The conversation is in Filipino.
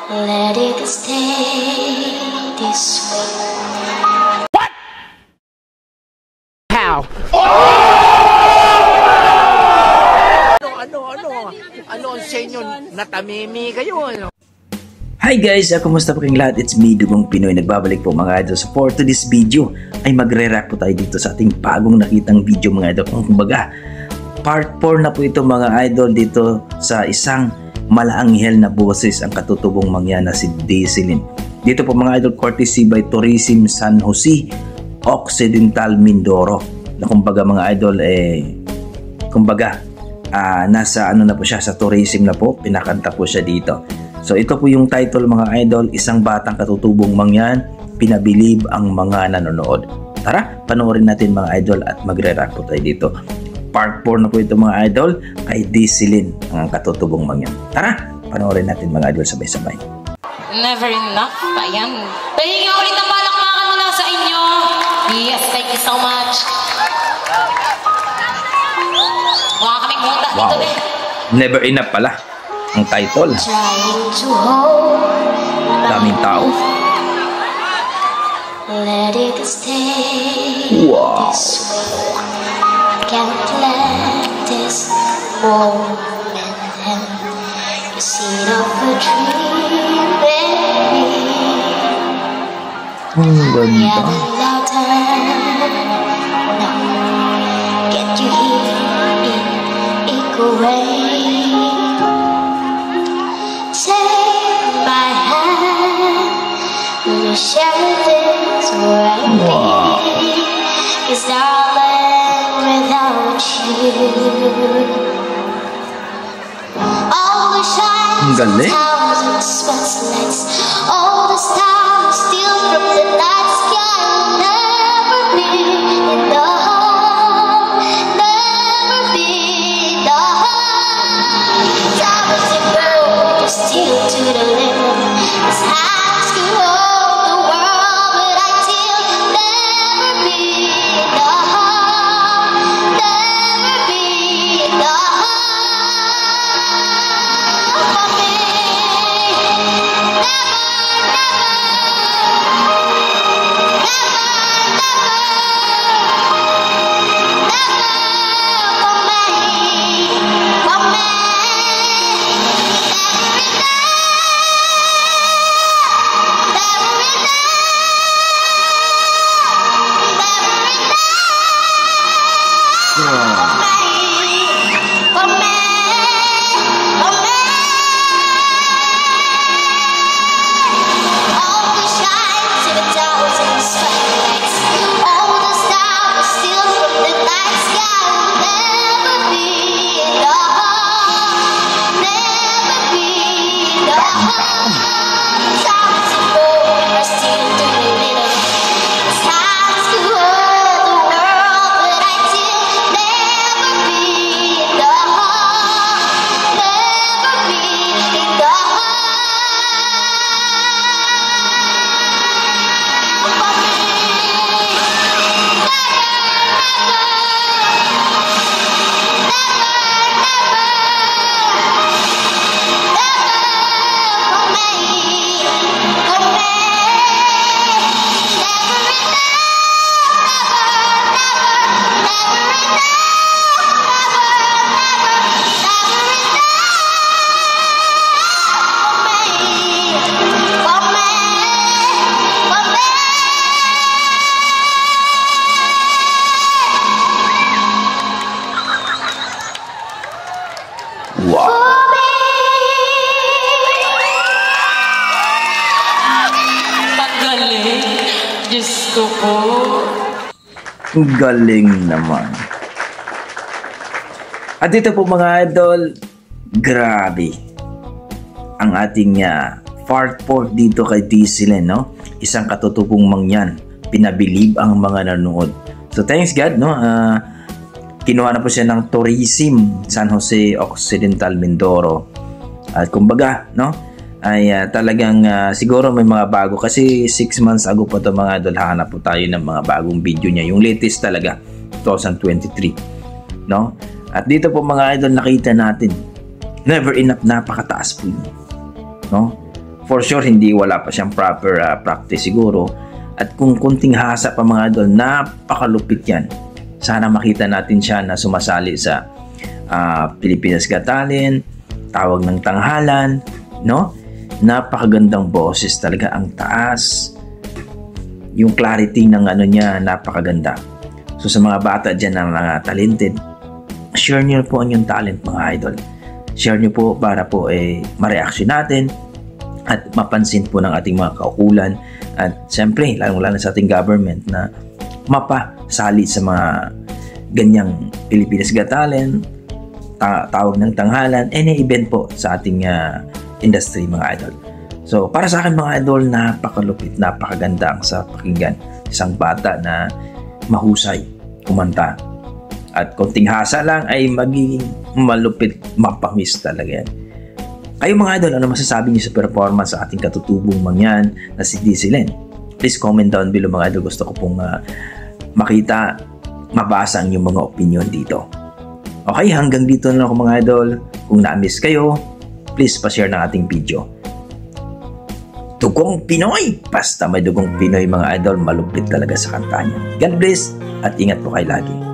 Let it stay this way. What? How? Ano sa inyo? Natamimi kayo, ano? Hi guys! Kumusta po kayong lahat? It's me, Dugong Pinoy. Nagbabalik po mga idol. So for today's video ay magre-react po tayo dito sa ating bagong nakitang video mga idol. Kung kumbaga, part 4 na po ito mga idol dito sa isang malaanghel na boses ang katutubong mangyan na si Daiselyn. Dito po mga idol, courtesy by Tourism San Jose Occidental Mindoro. Na kumbaga mga idol, nasa ano na po siya, sa tourism na po, pinakanta po siya dito. So ito po yung title mga idol, isang batang katutubong mangyan, pinabilib ang mga nanonood. Tara, panoorin natin mga idol at magre-react po tayo dito. Part 4 na po ito mga idol, kay Daiselyn, ang katutubong mangyan. Tara, panoorin natin mga idol sabay-sabay. Never enough. Ayan. Pahinga ulit ang palakpakan mula sa inyo. Yes, thank you so much. Mukha kaming muta dito din. Never enough pala ang title. Daming tao. Let it stay Wow. this way. Can't let this moment end. The seed of a dream, baby. Ang ganda. Yeah, the louder. No, get you here in equal way. Take my hand, we'll share this right Wow. here. 'Cause darling, without you, all the shine, Ang galing. towers and spotlights, all the stars steal from the night sky will never be enough, never be enough. Diamonds and gold, you steal to the limit. It's hands can hold the world, but I still never be enough, never be enough for me. Galing naman. At dito po mga idol, grabe ang ating part 4 dito kay Daiselyn, no? Isang katutubong mangyan, pinabilib ang mga nanonood. So thanks God, no? Kinuha na po siya ng Tourism San Jose Occidental Mindoro. At kumbaga, no? Ay talagang siguro may mga bago kasi 6 months ago pa ito mga idol, hanap po tayo ng mga bagong video niya, yung latest talaga 2023, no? At dito po mga idol nakita natin, never enough, napakataas po yun, no? For sure, hindi wala pa siyang proper practice siguro. At kung kunting hasa pa mga idol, napakalupit yan. Sana makita natin siya na sumasali sa Pilipinas Got Talent, Tawag ng Tanghalan, no? Napakagandang boses talaga, ang taas. Yung clarity ng ano niya, napakaganda. So sa mga bata dyan na mga talented, share nyo po ang yung talent mga idol. Share nyo po para po ma-reaction natin at mapansin po ng ating mga kaukulan at siyempre lalong-lalo sa ating government na mapasali sa mga ganyang Pilipinas Got Talent, Tawag ng Tanghalan, any event po sa ating industry mga idol. So para sa akin mga idol, napakalupit, napakaganda ang sa pakinggan. Isang bata na mahusay kumanta at konting hasa lang ay magiging malupit, mapamis talaga yan. Kayo mga idol, ano masasabi niyo sa performance sa ating katutubong mangyan na si Dizzylen? Please comment down below mga idol. Gusto ko pong makita, mabasa ang inyong mga opinion dito. Okay, hanggang dito na ako mga idol. Kung na-miss kayo, please pa-share ng ating video. Dugong Pinoy! Basta may dugong Pinoy mga idol, malupit talaga sa kanta niya. God bless at ingat po kayo lagi.